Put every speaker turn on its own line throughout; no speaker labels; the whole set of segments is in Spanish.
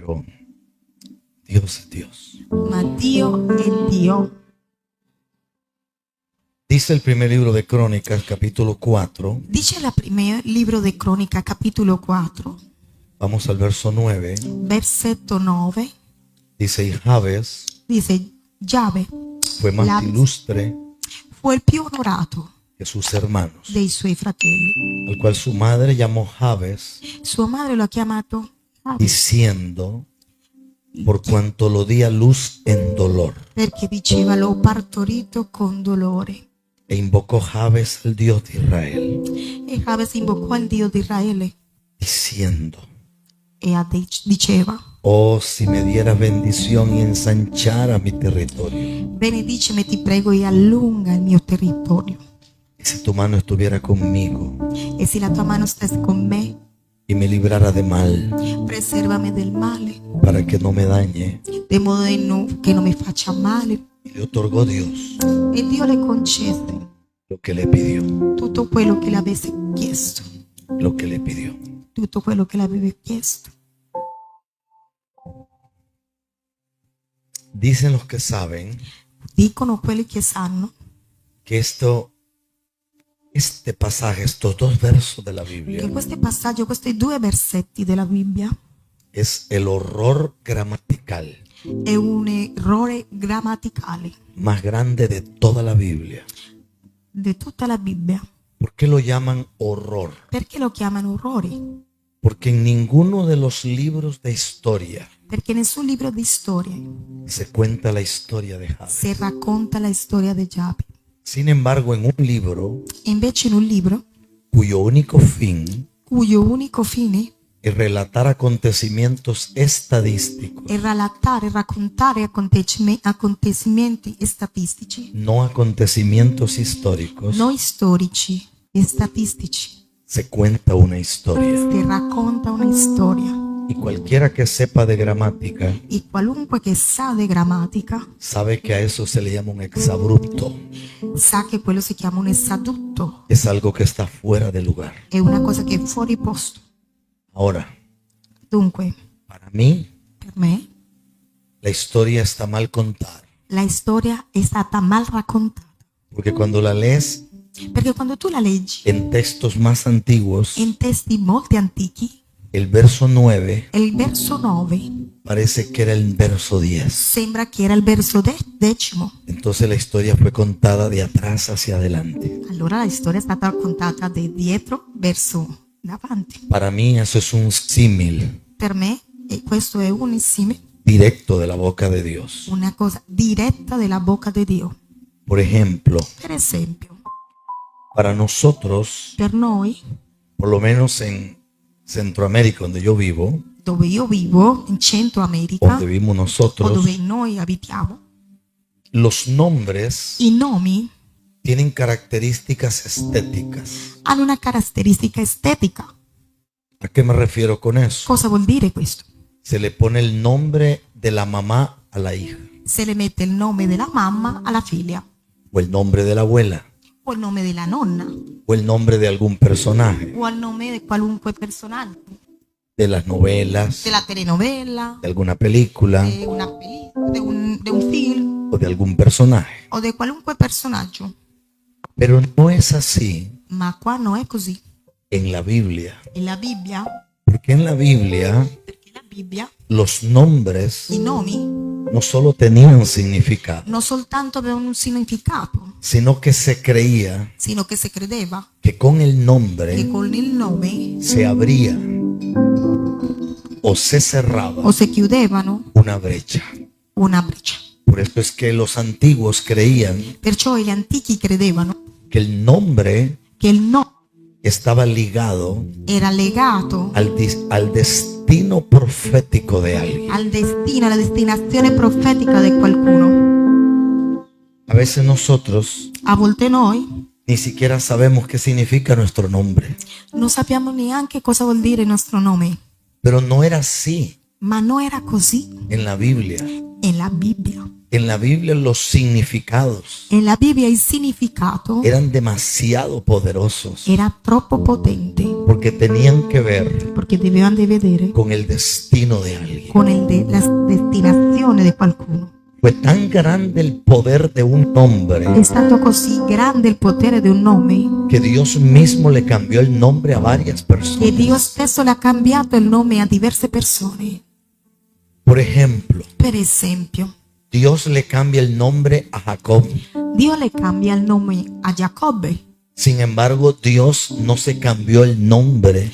pero Dios es Dios.
Ma Dio è Dio.
Dice el primer libro de Crónicas, capítulo 4.
Dice il primo libro di Cronica, capitolo 4,
Vamos al verso 9.
versetto 9.
Dice, y Jabes
Dice, Giave
fue más ilustre
fu il più onorato
que sus hermanos,
dei suoi fratelli.
al cual su madre llamó Jabes,
Sua madre lo ha chiamato Giave
diciendo, por cuanto lo di a luz en dolor.
perché diceva l'ho partorito con dolore.
E invocó Jabes al Dios de Israel,
E Giave invocò il Dio di Israele
diciendo,
e diceva,
oh, si me dieras bendición y ensanchara mi territorio,
benedicimi ti prego e allunga il mio territorio.
y si tu mano estuviera conmigo
E se la tua mano stesse con me,
y me librara de mal,
preservami del male,
para que no me dañe.
de modo che non mi faccia male.
Y le otorgó Dios
E Dio le concesse
lo que le pidió,
tutto quello che le avesse chiesto,
lo que le pidió.
tutto quello che le aveva chiesto.
Dicen los que saben
Dicono quelli che sanno
que este pasaje, estos dos versos de la
che
Biblia,
questo passaggio, questi due versetti della Bibbia,
es el horror gramatical
è un errore grammaticale
más grande de toda la Biblia.
di tutta la Bibbia.
¿Por qué lo llaman horror?
Perché lo chiamano orrori?
Porque en ninguno de los libros de historia
Perché nessun libro di storie
se cuenta la historia de Jabes.
si racconta la storia di Giave.
Sin embargo, en un libro
E invece in un libro
cuyo único fin
cuyo unico fine
es relatar acontecimientos estadísticos,
è raccontare acontecimenti statistici,
no acontecimientos históricos,
non storici e statistici.
se cuenta una historia.
Si racconta una storia
Y cualquiera que sepa de gramática
e qualunque che sa di grammatica
sabe que a eso se le llama un exabrupto.
sa che quello si chiama un estatuto,
Es algo que está fuera de lugar.
è una cosa che è fuori posto.
Ahora,
Dunque,
para mí,
per me,
la historia está mal contada.
la storia è stata mal raccontata,
Porque cuando la lees
perché quando tu la leggi
en textos más antiguos,
in testi molto antichi,
el verso 9
il verso 9
parece que era el verso 10.
sembra che era il verso 10.
Entonces la historia fue contada de atrás hacia adelante.
Allora la storia è stata raccontata da dietro verso davanti.
Para mí eso es un símil
Per me, e questo è un insieme,
directo de la boca de Dios.
una cosa diretta della bocca di Dio.
Por ejemplo,
Per esempio,
para nosotros,
per noi,
por lo menos en Centroamérica, donde yo vivo,
dove io vivo, in Centro America,
donde vivimos
o
nosotros,
dove noi abitiamo,
los nombres
i nomi
tienen características estéticas.
hanno una caratteristica estetica.
¿A qué me refiero con eso?
Cosa vuol dire questo?
Se le pone el nombre de la mamá a la hija,
Se le mette il nome della mamma alla figlia,
o el nombre de la abuela,
o il nome della nonna,
o el nombre de algún personaje,
o al nome di qualunque personaggio,
de las novelas,
della telenovela,
de alguna película
di una pellicola, di un film,
o de algún personaje.
o di qualunque personaggio.
Pero no es así
Ma qua non è così.
en la Biblia,
E la Bibbia,
porque en la Biblia
perché la Bibbia,
los nombres
i nomi
no solo tenían significado,
non soltanto avevano un significato,
sino que se creía
sino che si credeva
que con el
che
nombre
con il nome
se abría o se cerraba
o si chiudevano
una brecha.
una breccia.
Por eso es que los antiguos creían
Perciò gli antichi credevano
que el nombre
che il nome
estaba ligado
era legato
al destino profético de alguien.
al destino, alla destinazione profetica di qualcuno.
A veces nosotros
A volte noi
ni siquiera sabemos qué significa nuestro nombre,
non sappiamo neanche cosa vuol dire il nostro nome,
pero no era así
ma non era così
en la Biblia.
in la Bibbia.
En la Biblia los significados
In la Bibbia il significato
eran demasiado poderosos.
era troppo potente.
porque tenían que ver
perché dovevano vedere
con el destino de alguien.
con la destinazione di qualcuno.
Fue tan grande el poder de un hombre
È stato così grande il potere di un nome
que Dios mismo le cambió el nombre a varias personas.
che Dio stesso le ha cambiato il nome a diverse persone.
Por ejemplo,
Per esempio,
Dios le cambia el nombre a Jacob.
Dio le cambia il nome a Giacobbe,
Sin embargo, Dios no se cambiò el nombre.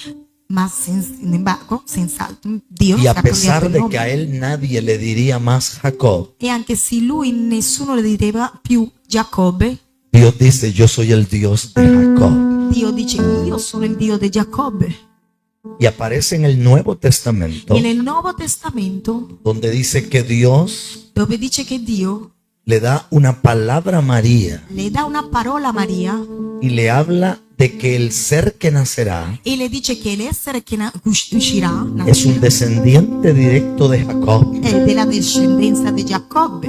ma sin embargo, senz'altro, Dio
Y
le
a
ha cambiato
pesar
il
de
nome.
que a él nadie le diría más Jacob,
E anche se lui nessuno le diceva più Giacobbe,
Dios dice, yo soy el Dios de Jacob.
Dio dice io sono il Dio di Giacobbe.
Y aparece en el Nuevo Testamento
E nel Nuovo Testamento,
donde dice que Dios
dove dice che Dio
le da una palabra a María
le dà una parola a Maria
y le habla de que el ser que nacerá
e le dice che l'essere che uscirà
es un descendiente directo de Jacob.
è della discendenza di Giacobbe.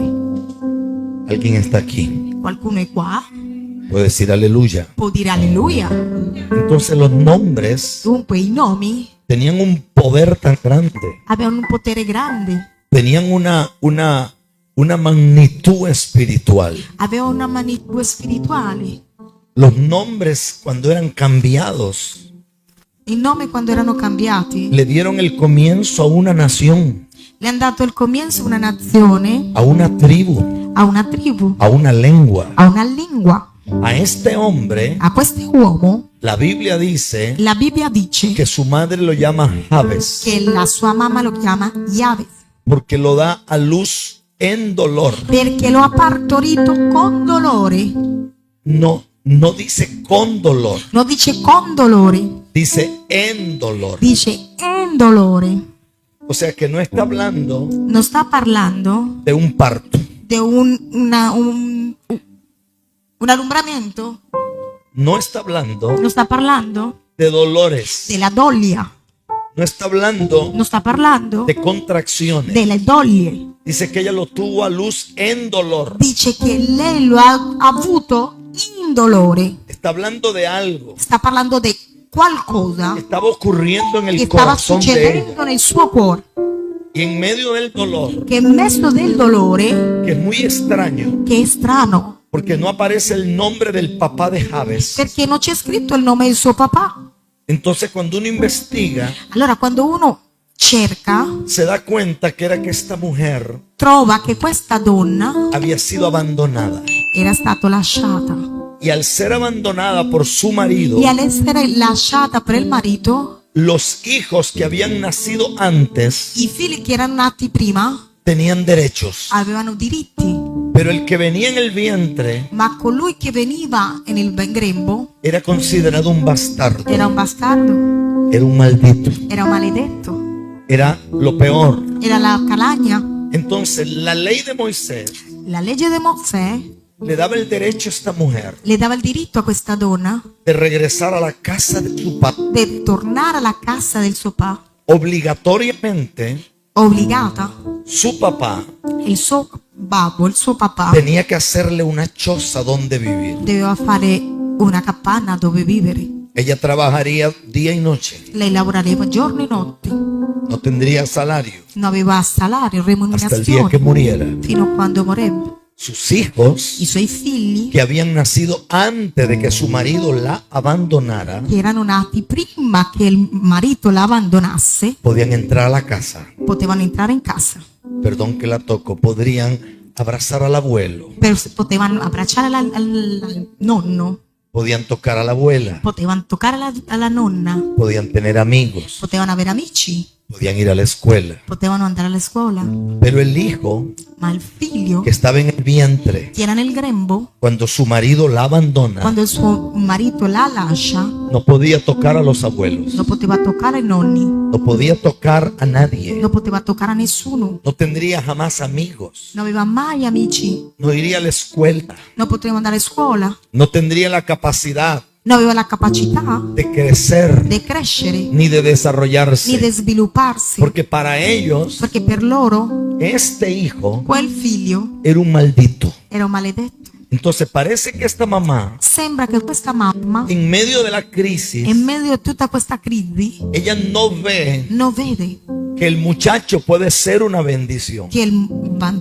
¿Alguien está aquí?
Qualcuno è qua?
Puede decir aleluya.
Può dire alleluia.
Entonces los nombres
Dunque i nomi
tenían un poder tan grande,
avevano un potere grande,
tenían una magnitud espiritual.
avevano una magnitudine spirituale.
Los nombres, cuando eran cambiados,
Il nome quando erano cambiati
le dieron el comienzo a una nación,
le hanno dato il comienzo a una nazione,
a una tribu,
a una tribù,
a una lengua.
a una lingua.
A este hombre,
A quest'uomo
la Biblia dice
la Bibbia dice
que su madre lo llama Jabes,
che la sua mamma lo chiama Yahweh
porque lo da a luz en dolor.
perché lo ha partorito con dolore.
No dice con dolor,
Non dice con dolore,
dice en dolor.
dice in dolore.
O sea que no está hablando
Non sta parlando
de un parto,
di un allumbramento,
no está hablando
non sta parlando
de dolores,
della doglia,
no está hablando
non sta parlando
de contracciones.
delle doglie.
Dice que ella lo tuvo a luz en dolor.
Dice che lei lo ha avuto in dolore.
Está hablando de algo
Sta parlando di qualcosa
que estaba ocurriendo en
che
el
stava
corazón de ella.
succedendo nel suo cuore,
Y en medio del dolor,
che in mezzo del dolore,
que es muy extraño,
che è strano,
porque no aparece el nombre del papá de Jabes.
perché non c'è scritto il nome del suo papà.
Entonces cuando uno investiga,
Allora quando uno cerca,
se da cuenta que era que esta mujer
trova che questa donna
había sido abandonada.
era stata lasciata.
Y al ser abandonada por su marido,
E all'essere lasciata per il marito,
los hijos que habían nacido antes
i figli che erano nati prima
tenían derechos.
avevano diritti,
Pero el que venía en el vientre
ma colui che veniva nel grembo
era considerado un bastardo,
era un bastardo,
era un maldito,
era un maledetto,
era lo peor.
era la calagna.
Entonces la ley de Moisés
La legge di Mosè
le daba el derecho a esta mujer
le dava il diritto a questa donna
de regresar a la casa de su papá.
di tornare alla casa del suo papà,
Obligatoriamente
obbligata.
su papá
Il suo babbo, il suo papà,
tenía que hacerle una choza donde vivir.
doveva fare una capanna dove vivere.
Ella trabajaría día y noche,
Lei lavorava giorno e notte,
no tendría salario
non aveva salario,
hasta el día que
remunerazione,
muriera.
fino a quando morì.
Sus hijos,
I suoi figli,
que habían nacido antes de que su marido la abandonara,
che erano nati prima che il marito la abbandonasse,
podían entrar a la casa.
potevano entrare in casa,
Perdón que la toco, podrían abrazar al abuelo,
potevano abbracciare al nonno,
podían tocar a la abuela,
potevano toccare alla nonna,
podían tener amigos,
potevano avere amici,
podían ir a la escuela.
potevano andare alla scuola,
Pero el hijo
ma il figlio
que estaba en el vientre,
che era nel grembo,
cuando su marido la abandona,
quando il suo marito la lascia,
no podía tocar a los abuelos,
non poteva toccare i nonni,
no podía tocar a nadie,
non poteva toccare a nessuno,
no tendría jamás amigos,
non aveva mai amici,
no iría a la escuela,
non poteva andare a scuola,
no tendría la capacidad
non aveva la capacità
de crecer
di crescere
ni de
ni
desarrollarse,
di svilupparsi,
porque para ellos
perché per loro
este hijo
quel figlio
era un maldito.
era un maledetto.
Entonces parece que esta mamá,
Sembra che questa mamma,
en medio de la crisis,
in medio a tutta questa crisi,
ella no ve
non vede
que el muchacho puede ser una bendición,
che il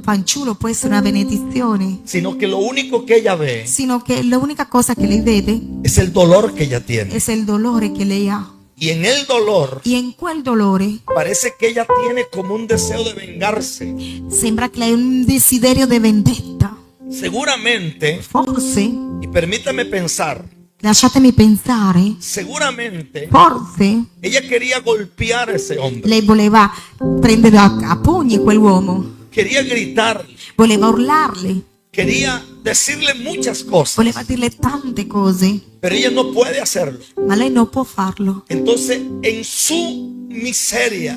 fanciullo può essere una benedizione,
sino que lo único que ella ve
sino che l'unica cosa che lei vede
es el dolor que ella tiene.
è il dolore che lei ha.
Y en el dolor
E in quel dolore
parece que ella tiene como un deseo de vengarse.
sembra che lei ha un desiderio di vendetta.
Seguramente,
Forse,
y permítame pensar,
lasciatemi pensare,
seguramente
forse
ella quería golpear a ese hombre,
lei voleva prendere a pugni quell'uomo,
quería gritarle,
voleva urlarle,
quería decirle muchas cosas,
voleva dirle tante cose,
pero ella no puede hacerlo.
ma lei non può farlo.
Entonces, en su miseria,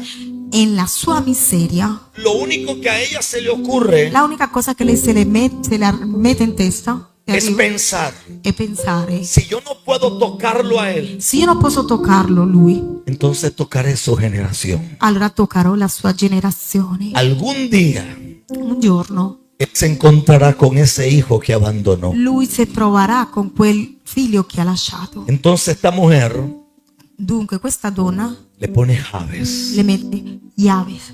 En la sua miseria,
lo único que a ella se le ocurre
la unica cosa che lei se la mette in testa
es pensar,
è pensare,
si yo no puedo tocarlo a él,
se io non posso toccarlo lui,
entonces tocaré su generación.
allora toccherò la sua generazione.
Algún día
Un giorno
él se encontrará con ese hijo que abandonó.
lui si troverà con quel figlio che ha lasciato.
Entonces esta mujer
Dunque questa donna
le pone Jabes.
le mette Jabes.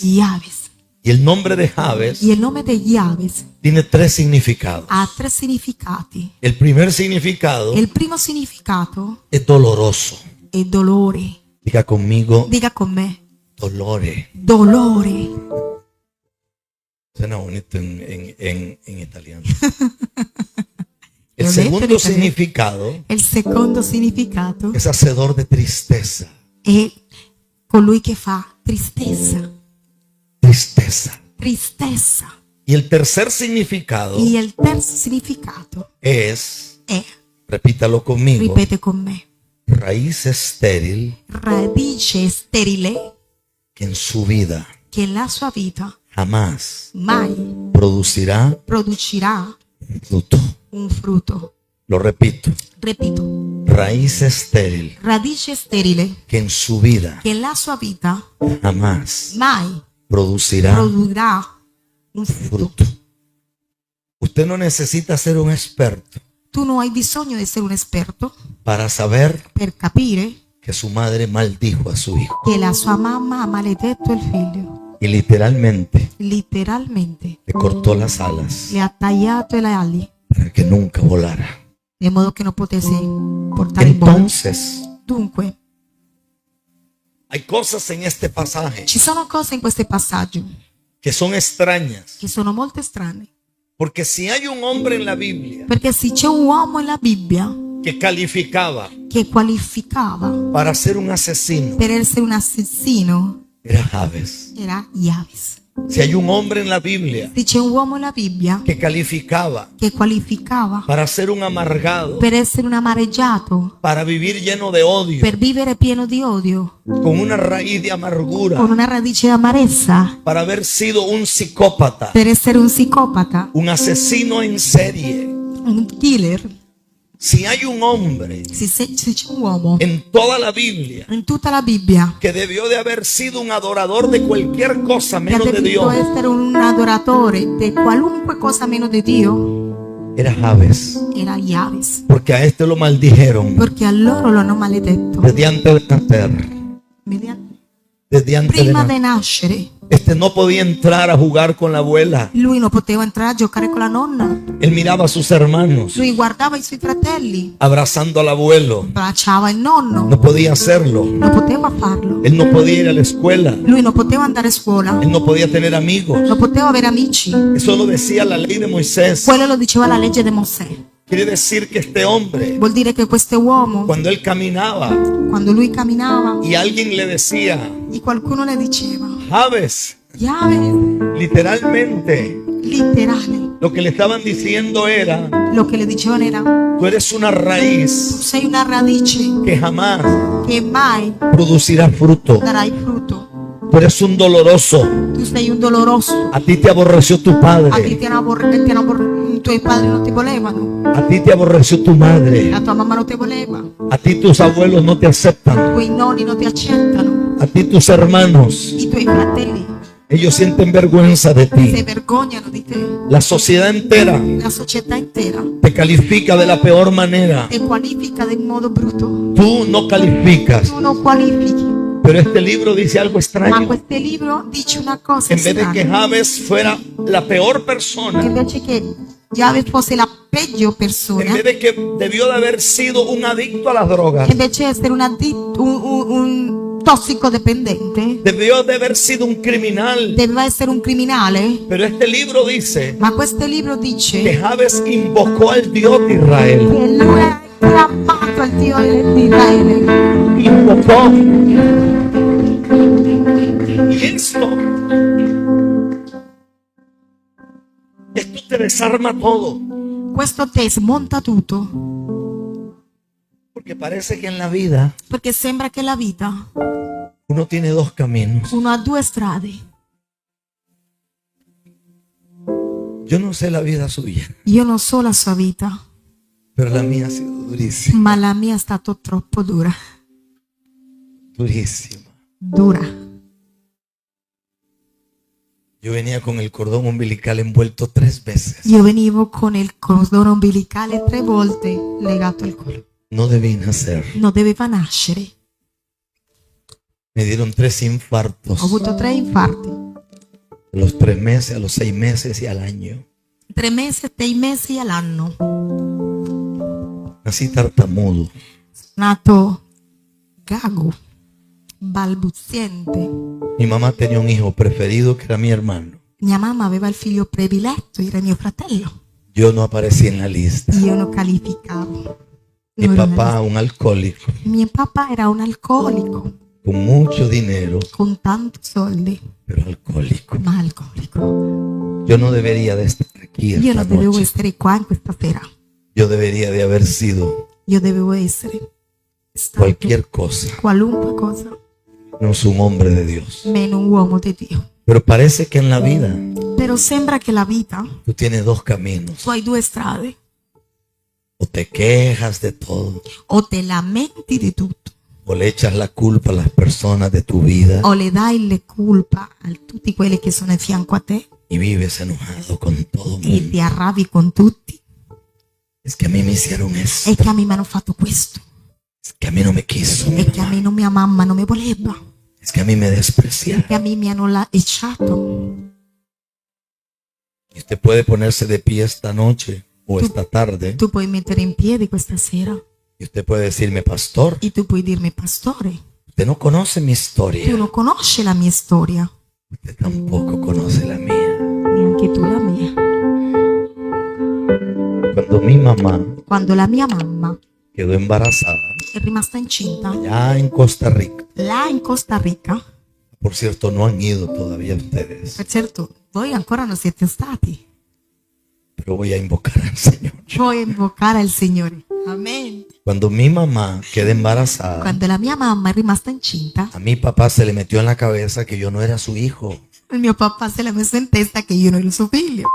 Jabes.
Y el nombre de Jabes
E il nome di Jabes
tiene tres significados.
ha tre significati.
El primer significado
E il primo significato
es doloroso.
è dolore.
Diga conmigo,
Dica con me,
dolore.
dolore.
Suena bonito en italiano.
Lo
El
detto in
segundo
italiano.
significado
Il secondo significato
es hacedor de tristeza.
è colui che fa tristezza.
Tristeza.
Tristezza.
Y el tercer significado
E il terzo significato
es,
è,
repítalo conmigo,
ripete con me,
raíz estéril
radice sterile
que en su vida
che la sua vita
jamás
mai
producirá
produrrà
fruto.
un frutto.
Lo repito,
Ripeto,
raíz estéril
radice sterile
que en su vida
che la sua vita
jamás
mai
producirá
produrrà un frutto.
fruto. Usted no necesita ser un experto
Tu non hai bisogno di essere un esperto
para saber
per capire
que su madre maldijo a su hijo.
che la sua mamma ha maledetto il figlio.
Y literalmente
Letteralmente
le cortó las alas
le ha tagliato le ali
para que nunca volara.
in modo che non potesse portare in volo.
Entonces,
Dunque,
hay cosas en este pasaje
ci sono cose in questo passaggio
que son extrañas.
che sono molto strane.
Porque si hay un hombre en la Biblia
Perché se c'è un uomo nella Bibbia
que calificaba
che qualificava
para ser un asesino,
per essere un assassino,
era Jabes.
era Jabes.
Si hay un hombre en la Biblia
Se c'è un uomo nella Bibbia
que calificaba
che qualificava
para ser un amargado,
per essere un amareggiato,
para vivir lleno de odio,
per vivere pieno di odio,
con una raíz de amargura,
con una radice di amarezza,
para haber sido un psicópata,
per essere un psicopata,
un asesino en serie.
un killer.
Si hay un hombre
Se c'è un uomo
en toda la Biblia
in tutta la Bibbia
que debió de haber sido un adorador de cualquier cosa
che ha
menos de
dovuto
Dios,
essere un adoratore di qualunque cosa meno di Dio,
era Jabes.
era Jabes.
Porque a este lo maldijeron
Perché a loro lo hanno maledetto.
desde antes de nacer. Desde antes de
Prima
nacer.
di nascere,
Este no podía entrar a jugar con la abuela.
lui non poteva entrare a giocare con la nonna.
Él miraba a sus hermanos
Lui guardava i suoi fratelli,
abrazando al abuelo.
abbracciava il nonno.
No podía hacerlo.
Non poteva farlo.
Él no podía ir a la escuela.
Lui non poteva andare a scuola.
Él no podía tener amigos.
Non poteva avere amici.
Eso lo decía la ley de Moisés.
Quello lo diceva la legge di Mosè.
Quiere decir que este hombre,
Vuol dire che questo uomo,
cuando él caminaba
quando lui camminava,
y alguien le decía,
e qualcuno le diceva,
Jabes,
Jabes,
literalmente
letterale.
lo que le estaban diciendo era,
Lo che le dicevano era,
tú eres una
tu
raíz
sei una radice
que jamás
che mai
producirá fruto.
darai frutto.
Tú eres un doloroso.
Tu sei un doloroso.
A ti te aborreció tu
A ti
padre.
i tuoi padri non ti volevano.
A ti te aborreció tu madre.
La tua mamma non ti voleva.
A ti tus abuelos no te
I
aceptan.
tuoi nonni non ti accettano.
A ti tus hermanos
I tuoi fratelli
Ellos sienten vergüenza de
si
ti.
vergognano di te.
La sociedad entera
La società intera
te califica de la peor manera.
ti qualifica in modo brutto.
Tú no calificas.
Tu non qualifichi.
Pero este libro dice algo
Ma
extraño.
questo libro dice una cosa
En vez de que
strana.
Javes fuera la peor persona,
Invece che Giave fosse la peggio
en
persona,
vez de que debió de haber sido un adicto a las drogas,
invece di essere un tossicodipendente,
debió de haber sido un criminal.
doveva essere un criminale.
Pero este libro dice
Ma questo libro
que
dice
Javes invocó al Dios de Israel.
che lui ha chiamato al Dio di Israele.
Invocó. Y esto te desarma todo.
Questo te smonta tutto,
Porque parece que en la vida
perché sembra che la vita,
uno tiene dos caminos.
uno ha due strade.
Yo no sé la vida suya,
Io non so la sua vita,
pero la mía ha sido durísima.
ma la mia è stata troppo dura.
Durísima.
Dura.
Yo venía con el cordón umbilical envuelto 3 veces.
Io venivo con il cordone ombelicale 3 volte legato al collo.
No debí nacer.
Non doveva nascere.
Me dieron 3 infartos.
Ho avuto 3 infarti.
A los 3 meses, a los 6 meses y al año.
3 mesi, 6 mesi all'anno.
Nací tartamudo.
Nato gago, balbuziente.
Mi mamá tenía un hijo preferido que era mi hermano.
Mia mamma aveva il figlio prediletto, era mio fratello.
Yo no aparecí en la lista.
Io lo calificavo.
Mi
Non ero
papá, un alcohólico,
nella- Mio papà era un alcolico,
con mucho dinero,
con tanti soldi,
pero alcohólico.
ma alcolico.
Yo no debería de estar aquí
Io
esta
non dovevo
noche.
essere qua in questa sera.
Yo debería de haber sido
Io dovevo essere stato
cualquier cosa,
qualunque cosa,
menos un hombre de Dios.
meno un uomo di Dio.
Pero parece que en la vida
Però sembra che la vita,
tú tienes 2 caminos.
tu hai 2 strade.
O te quejas de todo,
O te lamenti di tutto,
o le echas la culpa a las personas de tu vida
o le dai le colpa a tutti quelli che sono a fianco a te
y vives enojado con todo el
e
mundo.
ti arrabbi con tutti.
Es que a mí me hicieron esto.
E che a me mi hanno fatto questo,
Es que a mí no me quiso.
e che a me non mia mamma non mi voleva,
Es que a mí me
e
despreciaron.
che a me mi hanno lasciato.
Y usted puede ponerse de pie esta noche o esta tarde
Tu puoi mettere in piedi questa sera
y usted puede decirme, pastor,
e tu puoi dirmi, pastore,
usted no conoce mi
tu
historia.
non conosci la mia storia,
Usted tampoco conoce la mía.
neanche tu la mia.
Cuando mi mamá
Quando la mia mamma
quedó embarazada
è rimasta incinta,
allá en Costa Rica,
là in Costa Rica,
por cierto, no han ido todavía ustedes,
per certo voi ancora non siete stati,
pero voy a invocar al Señor.
puoi invocare il Signore. Amen.
Cuando mi mamá queda embarazada,
Quando la mia mamma è rimasta incinta,
a mi papá se le metió en la cabeza que yo no era su hijo.
il mio papà se l'ha messo in testa che io non ero suo figlio.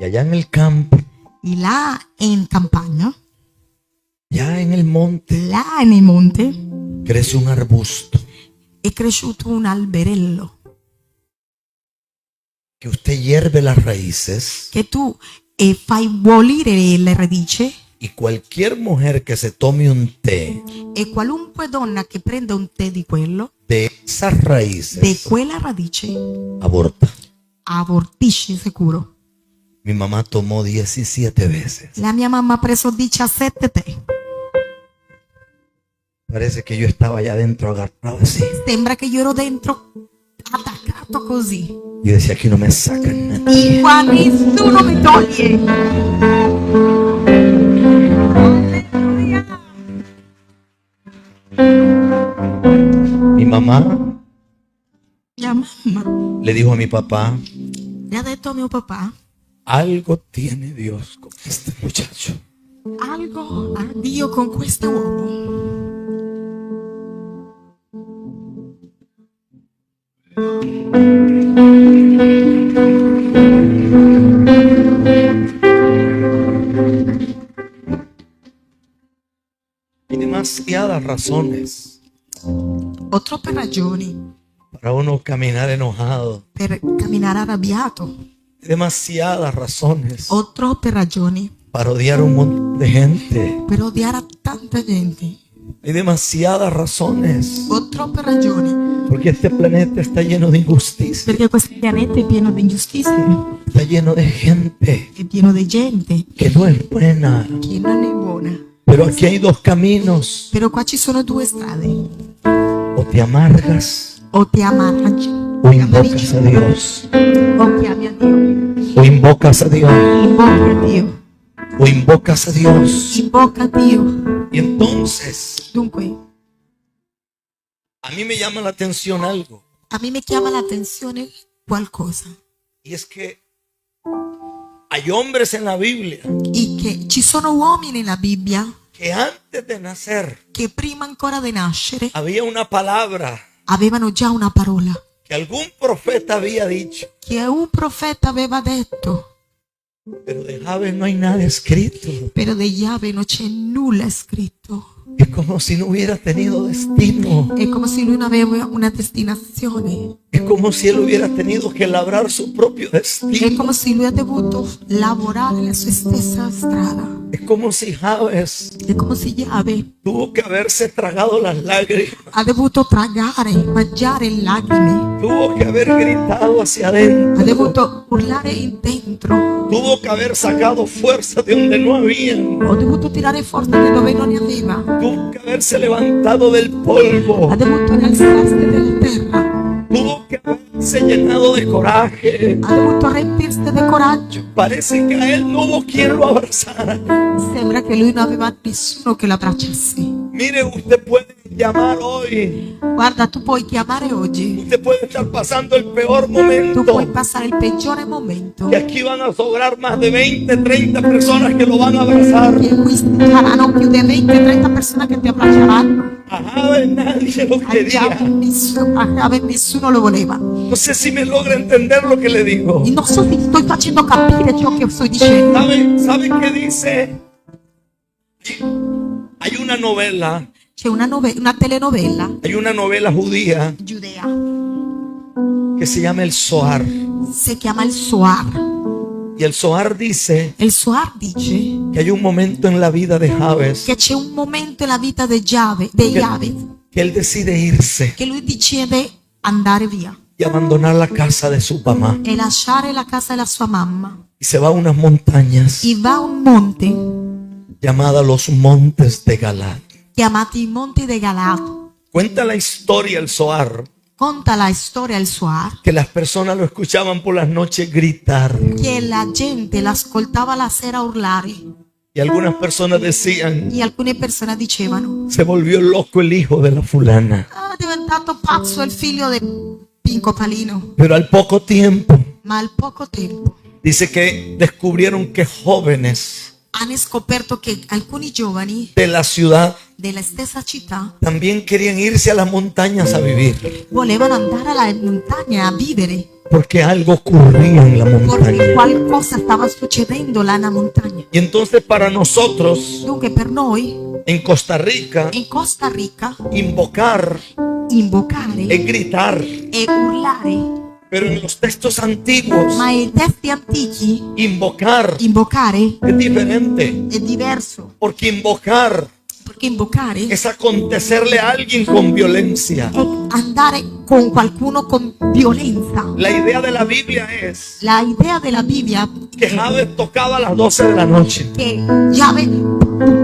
Y allá en el campo,
E là in campagna,
ya en el monte,
là nel monte,
crece un arbusto
è cresciuto un alberello
que usted hierve las raíces
che tu fai bollire le radici
y cualquier mujer que se tome un té
e qualunque donna che prenda un tè di quello,
de esas
di
raíces
quella radice,
aborta.
abortisce sicuro.
Mi mamá tomó 17 veces.
La mia mamma ha preso 17 tè.
Parece que yo estaba allá adentro agarrado así.
Sembra che io ero dentro attaccato così.
Y decía, aquí no me sacan nadie.
E qua nessuno mi toglie. Alleluia.
Mi mamá
Mia mamma
le dijo a mi papá,
le ha detto a mio papà,
algo tiene Dios con este muchacho.
algo ha Dio con questo uomo.
Hay demasiadas razones
Ho troppe ragioni
para uno caminar enojado.
per camminare arrabbiato
Hay demasiadas razones
o troppe ragioni
para odiar a un montón de gente.
per odiare a tanta gente
Hay demasiadas razones
o troppe ragioni
porque este planeta está lleno de injusticia.
perché questo pianeta è pieno di ingiustizie,
Está lleno de gente
è pieno di gente
que no es buena.
che non è buona.
Pero aquí hay dos caminos.
Però qua ci sono due strade:
O te amargas
o ti amargi
o invocas a Dios.
o chiami a Dio,
O invocas a Dios.
invochi a Dio,
O invocas a Dios.
invoca a Dio.
Y entonces,
Dunque,
a mí me llama la atención algo.
a me mi chiama l'attenzione qualcosa,
Y es que hay hombres en la Biblia
e che ci sono uomini nella Bibbia
que antes de nacer
che prima ancora di nascere
había una palabra
avevano già una parola
que algún profeta había dicho.
che un profeta aveva detto,
Pero de Jabes no hay nada escrito.
però di Yahweh non c'è nulla scritto.
Es como si no hubiera tenido destino.
È come se lui non aveva una destinazione,
Es como si él hubiera tenido que labrar su propio
è
destino.
come se lui ha dovuto lavorare la sua stessa strada,
Es como si Jabes
è come se Yahweh
tuvo que haberse tragado las lágrimas.
ha dovuto tragare, mangiare lacrime,
Tuvo que haber gritado hacia adentro.
ha dovuto urlare in dentro,
Tuvo que haber sacado fuerza de donde no había.
ho dovuto tirare forza da dove non ne aveva,
Tuvo que haberse levantado del polvo.
ha dovuto rialzarsi dalla terra,
Tuvo que haberse llenado de coraje.
ha dovuto riempirsi di coraggio.
Parece que a él no hubo quien lo abrazara.
Sembra che lui non aveva nessuno che lo abbracciasse.
Mire, usted puede llamar hoy.
Guarda, tu puoi chiamare oggi,
Usted puede estar pasando el peor
tu
momento.
puoi passare il peggiore momento,
Que aquí van a sobrar más de 20, 30 personas que lo van a abrazar.
che qui saranno più di 20-30 persone che ti abbracceranno.
A Jabes nadie lo
A
quería.
Yahweh nessuno lo voleva.
No sé si me logra entender lo que le digo.
E non so se ti sto facendo capire ciò che sto dicendo.
¿Sabe qué dice? Hay una novela,
C'è una telenovela
hay una novela judía
giudea,
que se llama El Zohar.
si chiama il Zohar.
Y el Zohar dice
E il Zohar dice
que hay un momento en la vida de Jabes
che c'è un momento nella vita di Yahweh,
que él decide irse
che lui decide andare via
y abandonar la casa de su mamá.
e lasciare la casa della sua mamma
Y se va a unas montañas
e va a un monte
llamadas los Montes de Galad.
chiamati i Monti di Galad.
Cuenta la historia el Zohar
Conta la storia il Zohar
que las personas lo escuchaban por las noches gritar.
che la gente l'ascoltava la sera urlare
Y algunas personas decían,
e alcune persone dicevano:
se volvió loco el hijo de la fulana.
è diventato pazzo il figlio di Pinco Palino.
Pero al poco tiempo
Ma al poco tempo
dice que descubrieron que jóvenes
hanno scoperto che alcuni giovani
de la ciudad
della stessa città
también querían irse a las montañas a vivir.
volevano andare alla montagna a vivere
Porque algo ocurría en la
perché
montaña.
qualcosa stava succedendo là nella montagna.
Y entonces para nosotros
Dunque per noi
en Costa Rica,
in Costa Rica
invocar
invocare
es gritar.
e urlare,
Pero en los textos antiguos,
ma ai testi antichi
invocar
invocare
es diferente.
è diverso,
Porque invocar
perché invocare
es acontecerle a alguien con violencia.
è andare con qualcuno con violenza.
La idea de la Biblia es
La idea della Bibbia
que Jabes tocaba a las 12 de la noche.
che Yahweh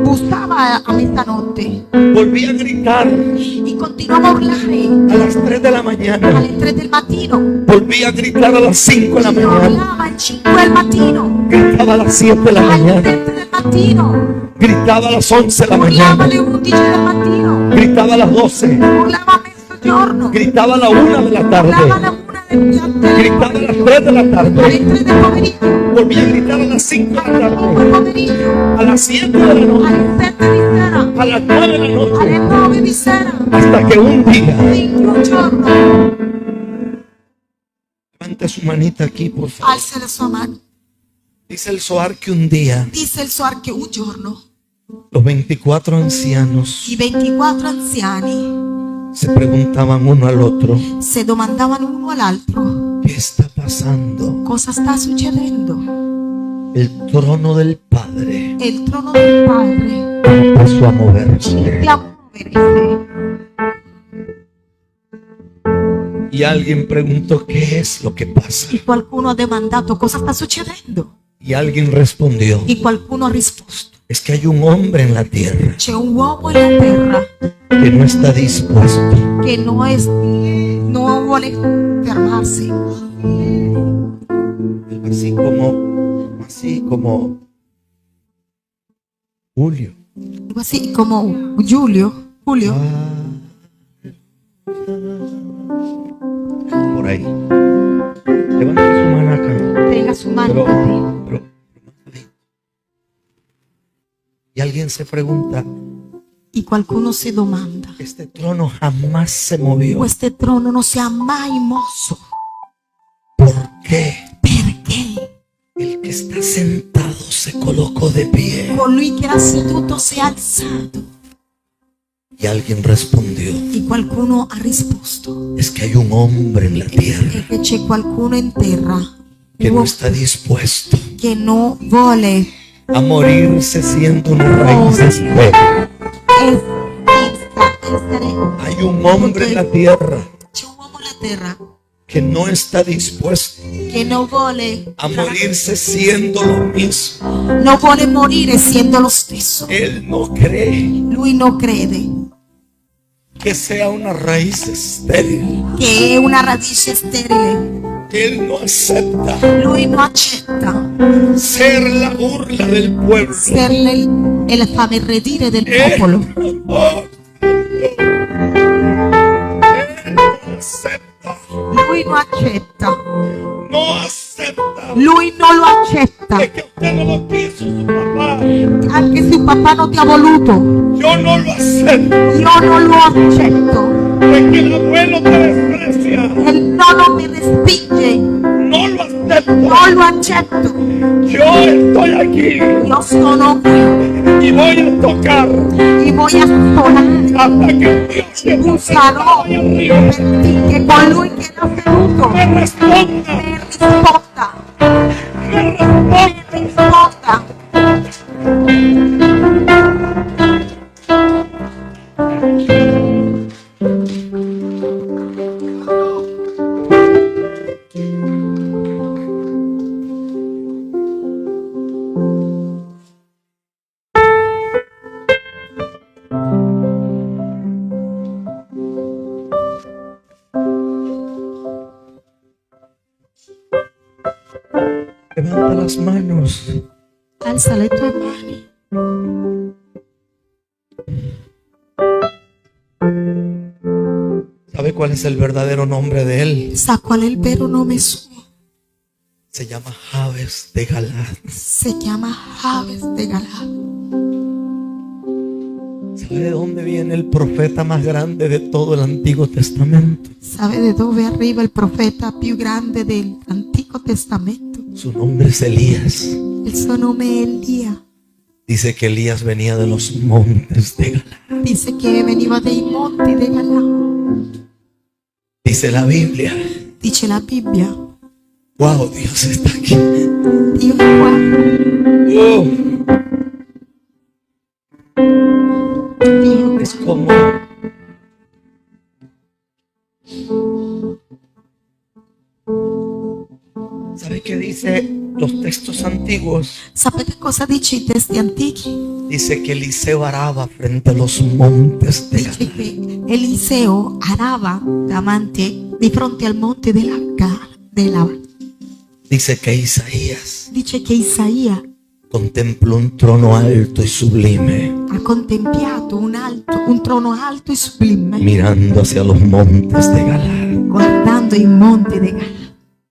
bussava a mezzanotte
Volvía a gritar
e continuava a urlare
a las 3 de la mañana.
alle 3 del mattino,
Volvía a gritar a las 5 de la mañana.
urlava alle 5 del mattino,
Gritaba a las 7 de la
alle
mañana.
7 del mattino,
Gritaba a las 11 de la
urlava
mañana.
alle 11 del mattino,
Gritaba a las 12.
urlava a mezzogiorno,
Gritaba a la 1 de la
urlava
tarde.
alla 1 del
Gritaba a las 3 de la
alle
tarde.
3 del pomeriggio,
Volvía a gritar a las 5 de la
alle 9
tarde.
del pomeriggio,
A las 7 de la noche.
alle 7 di sera,
A las 9 de la
alle
noche.
9 di sera,
Hasta que un día.
finché un giorno
Levante su manita aquí, por favor.
alza la sua mano.
Dice el Zohar que un día
Disse il Zohar che un giorno
los 24 ancianos
i 24 anziani
se preguntaban uno al otro,
se domandavan uno all'altro:
¿qué está pasando?
cosa sta succedendo?
El trono del Padre
E il trono del Padre
empezó a moverse.
inizia a muoversi.
Y alguien preguntó, ¿qué es lo que pasa?
E qualcuno ha domandato: cosa sta succedendo?
Y alguien respondió,
E qualcuno ha risposto:
es que hay un hombre en la tierra
c'è un uomo in terra
que no está dispuesto.
che non vuole fermarsi.
Así como Julio.
Così come Giulio.
Por ahí. Levanta su mano acá.
Tenga su mano
Pero-
così.
Y alguien se pregunta,
E qualcuno si domanda:
este trono jamás se movió.
questo trono non si è mai mosso.
¿Por qué?
Perché
El que está sentado se colocó de pie.
colui che era seduto si è alzato.
Y alguien respondió,
E qualcuno ha risposto:
es que hay un hombre en la tierra
è che c'è qualcuno in terra
que no está dispuesto
che non vuole
a morirse siendo una raíz estéril.
essere.
Hay un hombre en la tierra
C'è un uomo nella terra
que no está dispuesto
che non vuole
a morirse siendo lo mismo.
non vuole morire siendo lo stesso.
Él no cree
Lui non crede
que sea una raíz estéril.
che è una radice sterile.
Él no acepta
Lui non accetta
ser la burla del pueblo.
essere il fame redire del
Él
popolo.
no acepta.
Lui non accetta.
No acepta.
Lui non lo accetta.
Es que usted no lo quiso su papá.
Anche se il papà non ti ha voluto,
Yo no lo acepto.
io non lo accetto.
Es que el abuelo te desprecia.
Il nonno mi respinge,
No lo acepto.
non lo accetto.
Yo estoy aquí
Io sono qui
y voy a tocar
e voglio suonare
hasta que Dios que
un sarò
ahí arriba
perché colui che era seduto
me responda.
mi risponda.
Me responda.
Mi risponda.
Levanta las manos.
Alza le tue mani.
¿Sabe cuál es el verdadero nombre de él?
Sa qual è il vero nome suo?
Se llama Jabes de Galaad.
Si chiama Jabes de Galaad.
¿Sabe de dónde viene el profeta más grande de todo el Antiguo Testamento?
Sabe di dove arriva il profeta più grande dell'Antico Testamento?
Su nombre es Elías.
Il suo nome è Elia.
Dice que Elías venía de los montes de Galaad.
Dice che veniva dai monti di Galaad.
Dice la Biblia.
Dice la Bibbia.
Wow, Dios está aquí.
Dio è qua.
Oh,
Dio è
es
qua.
como ¿sabe qué dice los textos antiguos?
Sapete cosa dice i testi antichi?
Dice que Eliseo araba frente a los montes de
Dice
Galaad.
che Eliseo arava davanti di fronte al monte della
Dice que Isaías
Dice che Isaia
contempló un trono alto y sublime,
ha contemplato un trono alto e sublime,
mirando hacia los montes de Galaad.
guardando i monti di Galaad.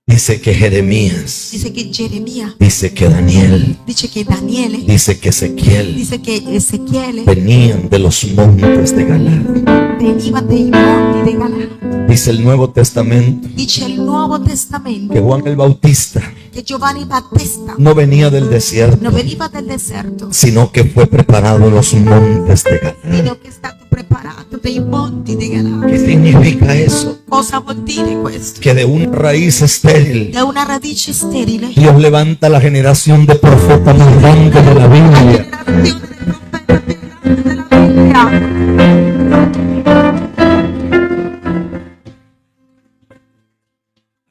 Dice que Jeremías,
Dice che Geremia,
dice que Daniel,
dice che Daniele,
dice que Ezequiel
dice che Ezechiele
venían de los montes de Galaad.
veniva dei monti di Galaad.
Dice el Nuevo Testamento
Dice il Nuovo Testamento
que Juan el Bautista
che Giovanni Battista
no venía del desierto,
non veniva dal deserto,
sino que fue preparado en los montes de Galaad.
sino che è stato preparato dei monti di Galati.
¿Qué significa eso?
Cosa vuol dire questo?
Que de una raíz estéril
Da una radice sterile
Dios levanta la generación de profetas más grande de la Biblia.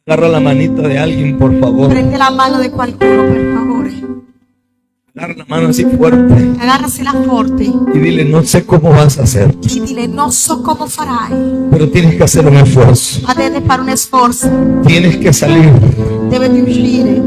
Agarra la manita de alguien, por favor.
Prende la mano di qualcuno, per favore.
Agarra la mano así fuerte
Agárrasela forte
y dile, no sé cómo vas a hacer,
e dile: non so come farai,
pero tienes que hacer un esfuerzo.
ma devi fare un sforzo.
Tienes que salir.
Dovete uscire,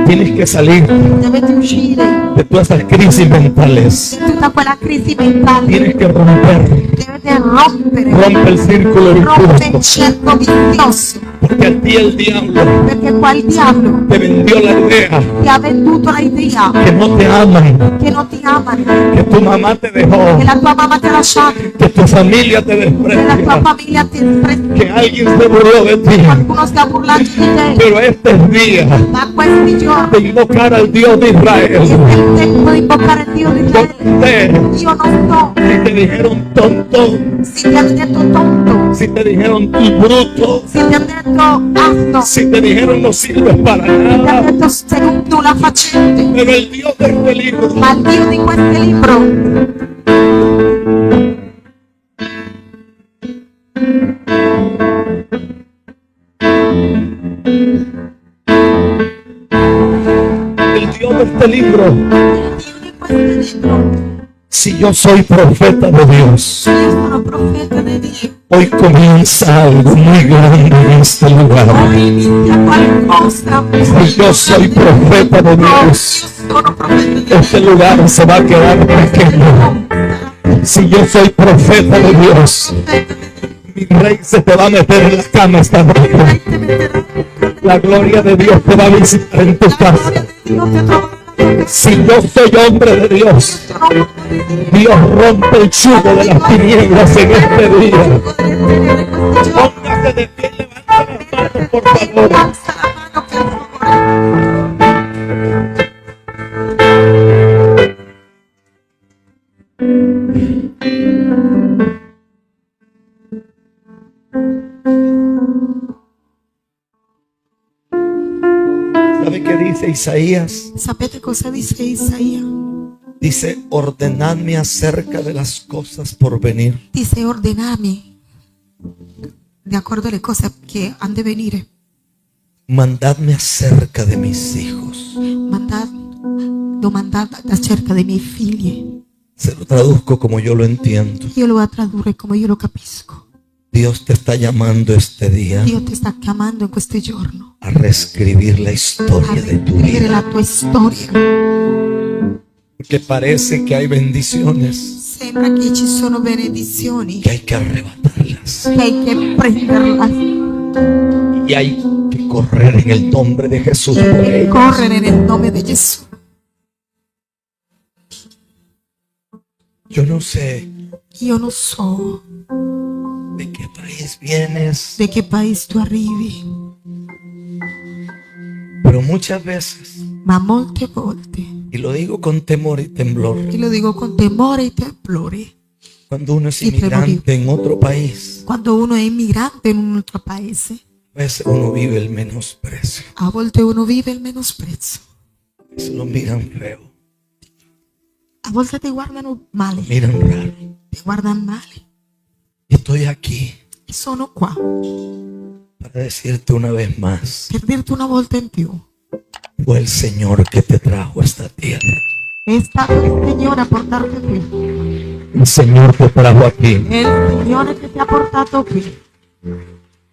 Tienes que salir
dovete uscire
de todas esas crisis mentales.
di tutta quella crisi mentale.
Tienes que romper.
Dovete rompere,
Rompe el círculo
rompe il
virtuoso.
cerco vizioso,
Porque a ti el diablo
perché qua il diavolo
te vendió la idea
ti ha venduto l'idea
que no te aman,
che non ti amano,
que tu mamá te dejó,
che la tua mamma ti ha lasciato,
que tu familia te
che la tua
desprecia,
famiglia ti sprezza,
que alguien se burló de ti.
qualcuno sta burlando di te.
Pero este es día
Ma questi giorni
de invocar al Dios de
è
Israel.
il tempo di invocare il Dio di Israele.
Donde
Io non so
si te dijeron tonto,
se ti hanno detto tonto,
si te dijeron bruto,
se ti hanno detto asno,
si te dijeron no sirves para
se ti hanno
nada.
detto sei un nulla facente.
Pero el Dios de este libro
Ma il Dio di questo libro
el Dios de este libro, si yo soy profeta de Dios,
io sono profeta di Dio.
hoy comienza algo muy grande en este lugar.
Poi inizia qualcosa.
Si yo soy profeta de
Io
Dios,
sono profeta di Dio.
este lugar se va a quedar pequeño. Si yo soy profeta de Dios, mi rey se te va a meter en la cama esta noche. La gloria de Dios te va a visitar en tu casa.
Dio ti troverà.
Si yo soy hombre de Dios, Dios rompe el yugo de las tinieblas en este día. Póngase de pie, levanta las manos, por favor.
Alza la mano, per favore.
¿Sabe qué dice Isaías?
Sapete cosa dice Isaia?
Dice, ordenadme acerca de las cosas por venir.
Dice: ordenami de acuerdo alle cose che han de venire.
Mandadme acerca de mis hijos.
Domandate acerca dei miei figli.
Se lo traduzco como yo lo entiendo.
Io lo voy a tradurre come io lo capisco.
Dios te está llamando este día
Dio ti sta chiamando in questo giorno
a reescribir la
a
historia de tu
riscrivere
vida.
la tua storia.
Porque parece que hay bendiciones
Sembra che ci sono benedizioni,
que hay que arrebatarlas
che hai che prenderlas
y hay que correr en el nombre de Jesús por
e
ellas.
correre nel nome di Gesù.
Yo no sé
Io non so
de qué país vienes,
da che paese tu arrivi,
pero muchas veces,
ma molte volte,
y lo digo con temor y temblor,
e lo dico con temore e temblore,
cuando uno es
Y tremor.
inmigrante en otro país,
quando uno è immigrante in un altro paese,
a veces uno vive el menosprecio.
a volte uno vive il menosprezzo,
A veces lo miran feo,
a volte ti guardano male,
miran raro.
ti guardano male.
Y estoy aquí
E sono qua
para decirte una vez más,
per dirti una volta in più:
fue el Señor que te trajo a esta tierra.
è stato il Signore a portarti qui,
El Señor te trajo aquí.
è il Signore che ti ha portato qui.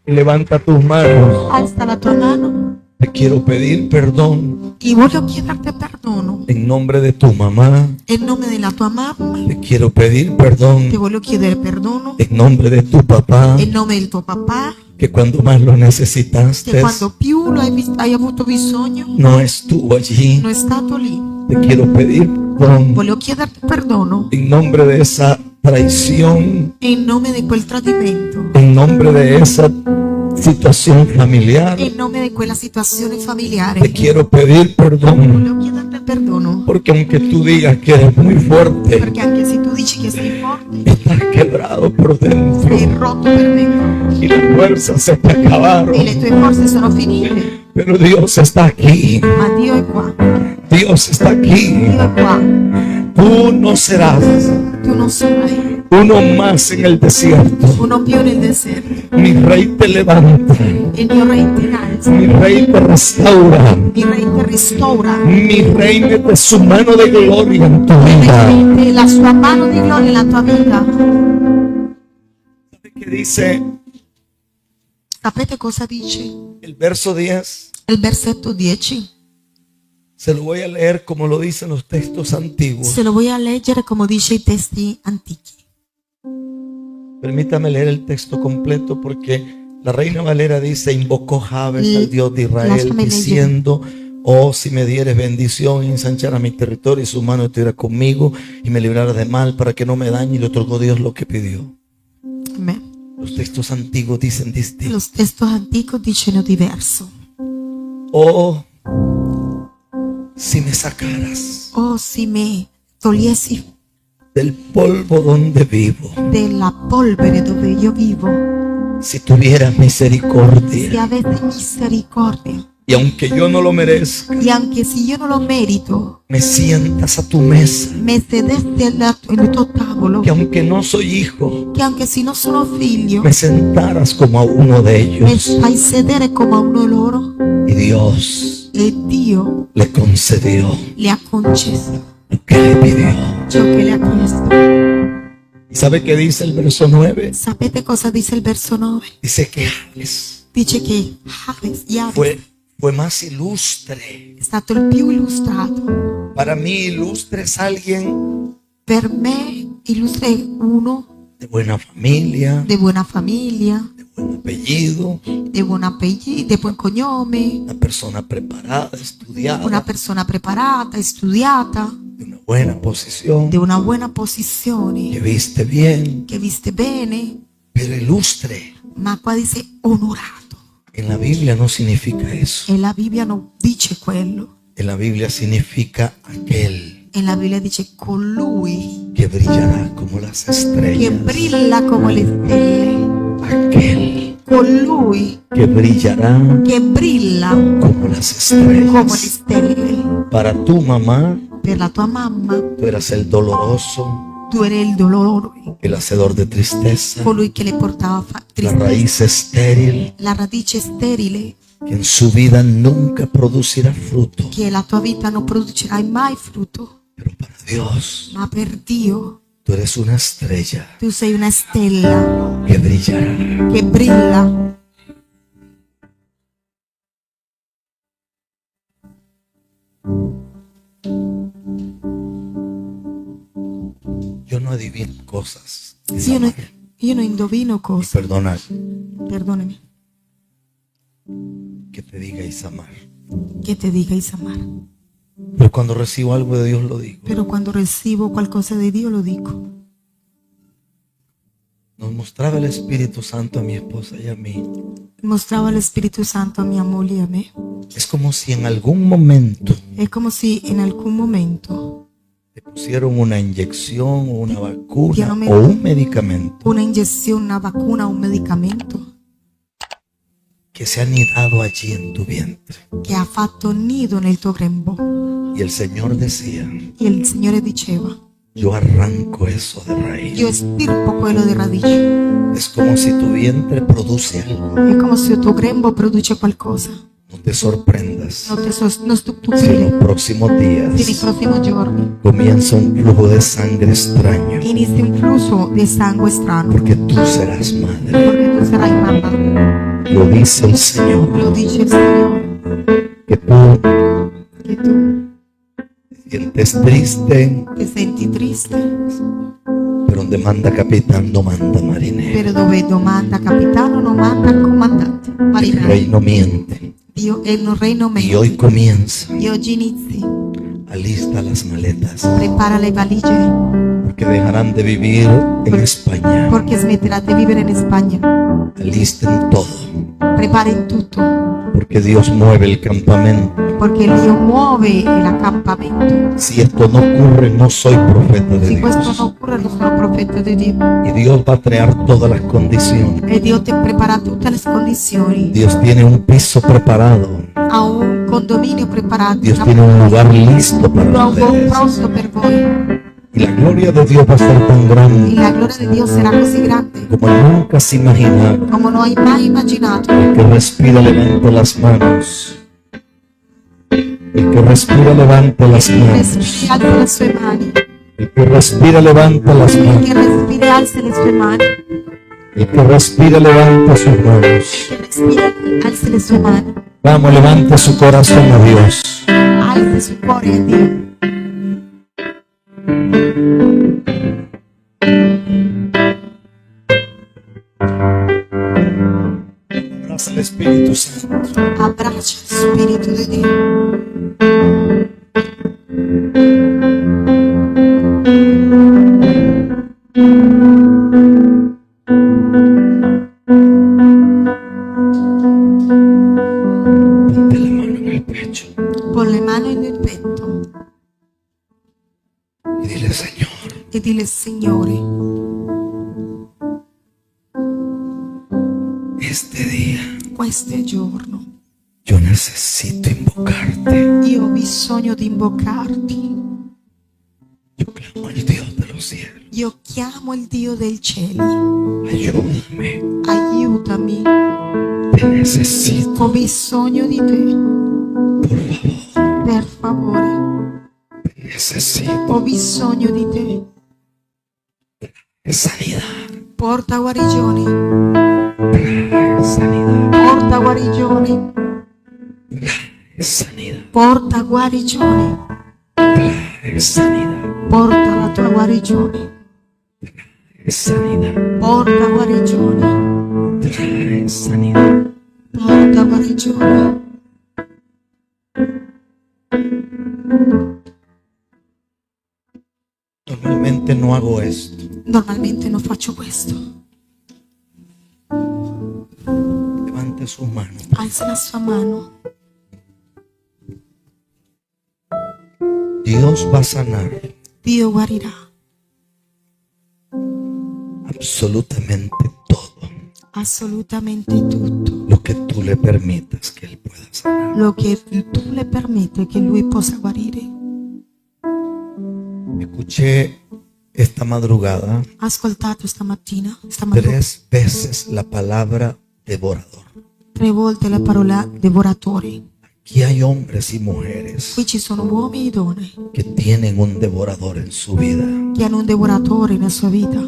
Y levanta tus manos.
Alza la tua mano
Te quiero pedir perdón
e voglio chiederti perdono
en nombre de tu mamá.
in nome della tua mamma.
Te quiero pedir
Ti
perdón
voglio chiedere perdono
en nombre de tu papá,
in nome del tuo papà,
que cuando más lo
che
necesitaste
quando più lo hai avuto bisogno
no estuvo allí.
non è stato lì.
Te quiero pedir perdón
Voglio chiederti perdono
en nombre de esa traición,
in nome di quel tradimento,
en nombre de esa situación familiar,
in nome di quella situazione
te
familiare,
quiero pedir perdón.
voglio chiederti perdono.
Porque aunque tú digas que eres muy fuerte,
Perché anche se tu dici che sei forte,
estás quebrado por
sei
dentro
rotto per dentro
y las fuerzas se te
e
acabaron.
le tue forze sono finite,
Pero Dios está aquí.
ma Dio è qua,
Dios está aquí.
Dio è qua.
Tú no serás
Tu non sarai
uno más en el desierto.
uno più nel deserto.
Mi rey te levanta.
Il mio re ti innalza,
Mi rey te restaura.
il re ti restaura,
Mi rey mete su mano de gloria en tu vida.
mette la sua mano di gloria nella tua vita.
¿Sabe qué dice
Sapete cosa dice?
el verso 10?
Il versetto 10.
Se lo voy a leer como lo dicen los textos antiguos.
Se lo voy a leggere come dice i testi antichi.
Permítame leer el texto completo porque la Reina Valera dice: invocó Jabes
Y
al Dios de Israel
lástima leer.
diciendo: oh, si me dieres bendición y ensanchara mi territorio y su mano estuviera conmigo y me librara de mal para que no me dañe, y le otorgó Dios lo que pidió.
Amen.
Los textos antiguos dicen distinto.
Los testi antichi dicono diverso.
Oh, si me sacaras
Oh, se mi togliessi
del polvo donde vivo,
della polvere dove io vivo,
si tuvieras
se
misericordia,
avessi misericordia,
y aunque yo no lo merezca,
e anche se io non lo merito,
me sientas a tu mesa,
mi sedesti al tuo tavolo,
que aunque no soy hijo,
che anche se non sono figlio,
me sentaras como a uno de
mi
ellos.
fai sedere come a uno loro,
Y Dios
e Dio
le concedió
le ha concesso
lo que le pidió.
ciò che le ha chiesto.
¿Y sabe qué dice el verso 9?
Sapete cosa dice il verso 9?
Dice que Jabes
Dice che Jabes
fue más ilustre.
è stato il più illustrato.
Para mí, ilustre es alguien
Per me illustre uno
de buena familia,
di buona famiglia,
de buen apellido,
di buon apellido, di buon cognome,
una persona preparada, estudiada,
una persona preparata, studiata,
de una buena posición,
di una buona posizione,
que viste bien,
che viste bene,
pero ilustre.
ma qua dice onorato.
En la Biblia no significa eso.
E la Bibbia non dice quello.
En la Biblia significa aquel
E la Bibbia dice colui
que brillará como las
che
estrellas.
brilla come le stelle,
Aquel
colui
que brillará
che brilla
como las
come le
estrellas.
stelle.
Para tu mamá,
Per la tua mamma
tú eras el doloroso,
tu eri il dolore,
el hacedor de tristeza,
colui che le portava
la
tristezza,
raíz estéril,
la radice sterile,
que en su vida nunca producirá fruto.
che la tua vita non producerai mai frutto,
Pero para Dios,
ma per Dio
tú eres una estrella
tu sei una stella
que brillará.
che brilla.
Yo no adivino cosas.
Io non indovino
Y
cose,
perdona
perdonami,
que te diga Isamar.
che ti dica Isamar,
Pero cuando recibo algo de Dios lo digo.
però quando ricevo qualcosa di Dio lo dico.
Nos mostraba el Espíritu Santo a mi esposa y a mí.
Mostrava lo Spirito Santo a mia moglie e a me.
Es como si en algún momento
È come se in alcun momento
te pusieron una inyección o una vacuna
Piano
o un medicamento
una iniezione, una vacuna, un medicamento
que se ha anidado allí en tu vientre.
che ha fatto nido nel tuo grembo.
Y el Señor decía:
E il Signore diceva:
yo arranco eso de raíz.
io estirpo quello di radice.
Es como si tu vientre produce algo.
È come se il tuo grembo produce qualcosa.
No te sorprendas
Non
si en
stupire.
los próximos
Se nei
días
prossimi giorni
comienza un flujo de sangre extraño,
inizia un flusso di sangue strano,
porque tú serás madre.
perché tu sarai mamma.
Lo dice el Señor,
Lo dice il Signore.
que tú
Che tu
te sientes triste,
ti senti triste,
pero donde manda capitán no manda marinero.
per dove domanda capitano non manda comandante.
El
Marinaro.
rey no miente.
Dio è il reino
Y hoy
mente.
comienza.
E oggi inizi.
Alista las maletas,
Prepara le valigie,
porque dejarán de vivir en España.
perché smetterà di vivere in Spagna.
Alisten todo,
Preparen tutto.
Porque Dios mueve el campamento.
Perché Dio muove l'accampamento.
Si esto no ocurre, no soy profeta de
Se questo
Dios.
non occorre, non sono profeta di Dio.
Y Dios va a crear todas las condiciones.
E Dio ti prepara tutte le condizioni.
Dios tiene un piso preparado.
Ha un condominio preparato.
Dios tiene un lugar listo
Ha
para
un luogo
ustedes.
pronto per voi.
Y la gloria de Dios va a ser tan
E
grande
la gloria di Dio sarà così grande
como nunca se imaginaron.
come non hai mai immaginato.
El que respira levante las manos. El que respira levante las manos.
Respiri, alza le sue mani.
El que respira levanta las
Il
manos.
che respira, alza le sue mani.
El que respira levanta sus manos.
Il che respira, alza le sue mani.
Vamos, levante su corazón a Dios.
Alza il suo cuore a Dio.
Abraza el Espíritu Santo.
Abbraccia il Spirito di Dio.
Ponte la mano en el pecho
Pon le mani nel petto
y dile, Señor,
e dile: Signore,
este día
questo è il giorno.
yo necesito invocarte.
Io ho bisogno di invocarti.
Yo clamo al Dios de los cielos.
Io chiamo il Dio del cielo.
Ayúdame.
Aiutami.
Te necesito.
Ho bisogno di te.
Por favor.
Per favore.
Te necesito.
Ho bisogno di te.
Sanidad.
Porta guarigione.
Sanidad.
Porta guarigione.
Sanidad.
Porta guarigione.
Sanidad.
Porta la tua guarigione.
Sanidad.
Porta guarigione.
Sanidad.
Porta guarigione.
Normalmente no hago esto.
Normalmente non faccio questo.
Levante sus manos.
Alza la sua mano.
Dios va a sanar
Dio guarirà
absolutamente todo
assolutamente tutto.
lo que tú le permitas que Él pueda sanar.
Lo che tu le permette che lui possa guarire.
Escuché esta madrugada
Ho ascoltato stamattina
3 veces la palabra devorador.
3 volte la parola devoratore.
Aquí hay hombres y mujeres
Qui ci sono uomini e donne
que tienen un devorador en su vida.
che hanno un devoratore nella sua vita.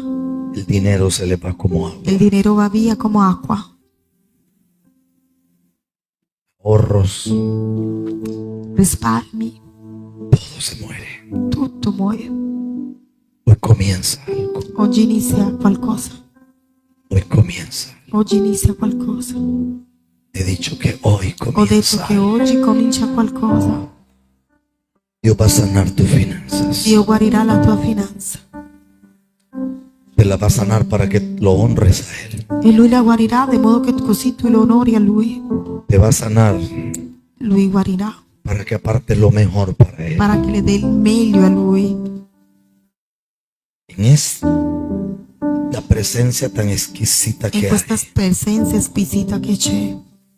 El dinero se le va como agua.
Il dinero va via come acqua.
Ahorros,
Risparmi,
todo se muere.
tutto muore.
Hoy comienza algo.
Oggi inizia qualcosa.
Hoy comienza algo.
Oggi inizia qualcosa.
He dicho que hoy
Ho detto
comienza
che
algo.
oggi comincia qualcosa.
Dios va a sanar tus finanzas.
Dio guarirà la tua finanza.
Te la va a sanar para que lo honres a Él.
E lui la guarirà di modo che così tu lo onori a lui.
Te va a sanar
Lui guarirà
para que aparte lo mejor para Él.
para che le dé il meglio a lui.
En esta la presencia tan exquisita
In
que
questa
hay.
presenza squisita che c'è.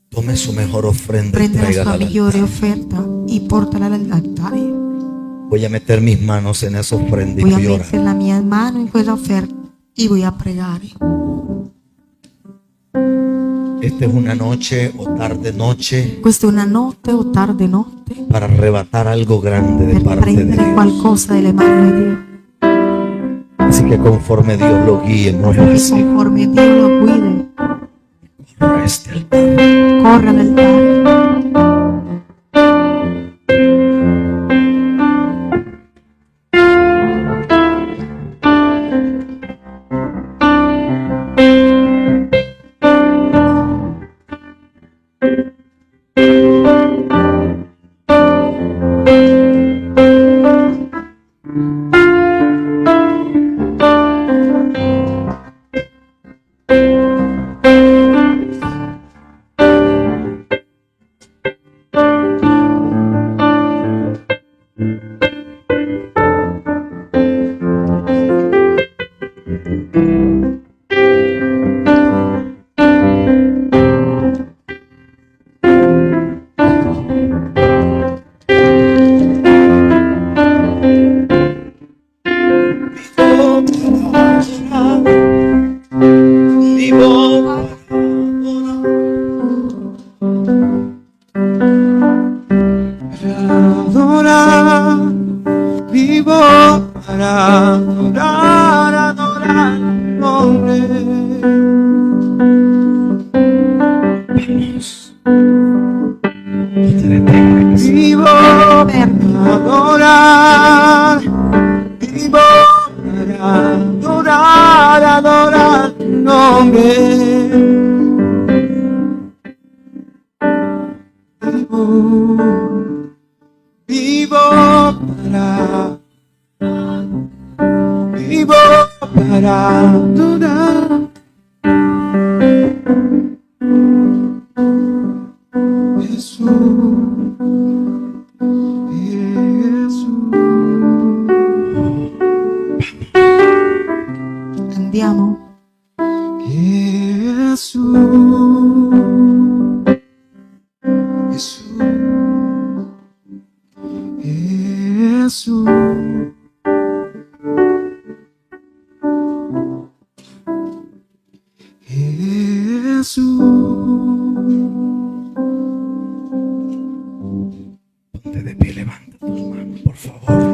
Tome su mejor ofrenda y
Prende la
tráigala
sua
al
migliore
altar.
offerta e portala all'altare.
Voy a meter mis manos en esa ofrenda y
Voy a
voy a
mettere
orar.
la mia mano in quella offerta e voy a pregare.
Esta es una noche o tarde noche
Questa è una notte o tarde notte
para arrebatar algo grande de
per
parte de
prendere
Dios.
qualcosa dalle mani di Dio.
Así que conforme Dios lo guíe, mueva
E
así.
conforme Dio lo guide,
Corra a este altar.
corre all'altare.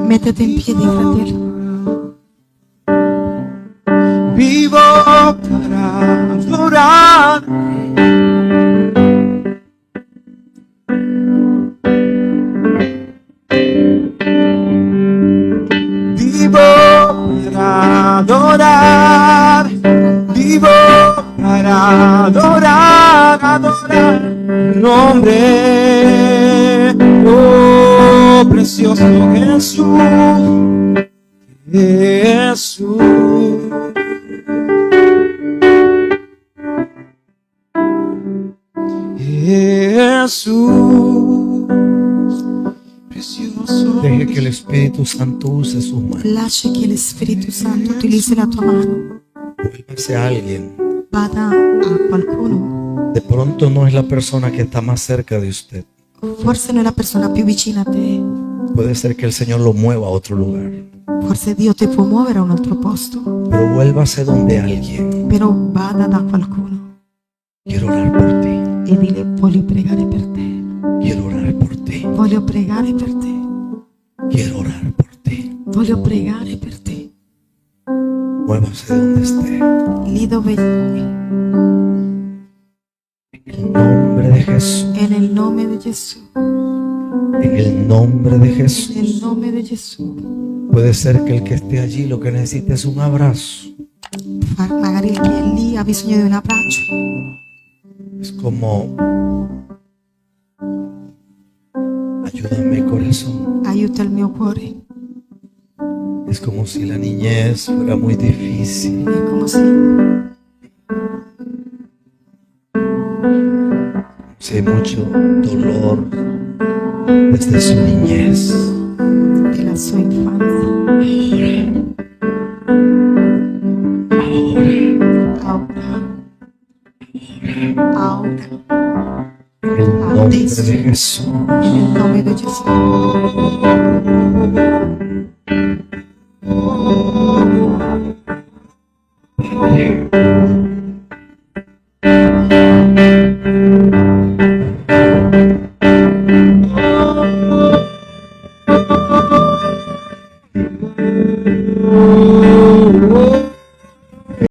Métete en pie, fratello.
Vivo para adorar. Vivo para adorar. Vivo para adorar, adorar nombre. Oh, precioso Jesús, Jesús. Jesús, precioso.
Deje que el Espíritu Santo use sus manos.
Lascia che l'Spirito Santo utilizzi la tua mano.
Vuélvase a alguien.
Vada a qualcuno.
De pronto no es la persona que está más cerca de usted.
Forse non è la persona più vicina a te.
Puede ser que el Señor lo mueva a otro lugar.
Forse Dio ti può muovere a un altro posto.
Pero vuélvase donde alguien.
Però vada da qualcuno
Quiero orar por ti.
e dile: voglio pregare per te.
Quiero orar por ti.
Voglio pregare per te.
Quiero orar por ti.
Voglio pregare per te.
Muévase donde esté.
Lì dove
En el nombre de Jesús.
è, nel nome di Gesù.
En el nombre de Jesús.
Nel nome di Gesù.
Puede ser que el que esté allí lo que necesite es un abrazo.
Magari chi è lì ha bisogno di un abbraccio.
Es como, ayúdame corazón.
Aiuta il mio cuore.
Es como si la niñez fuera muy difícil.
È come se
Si hay mucho dolor desde su niñez.
della sua infanzia. Ahora.
En el nombre de Jesús.
Nel nome di Gesù.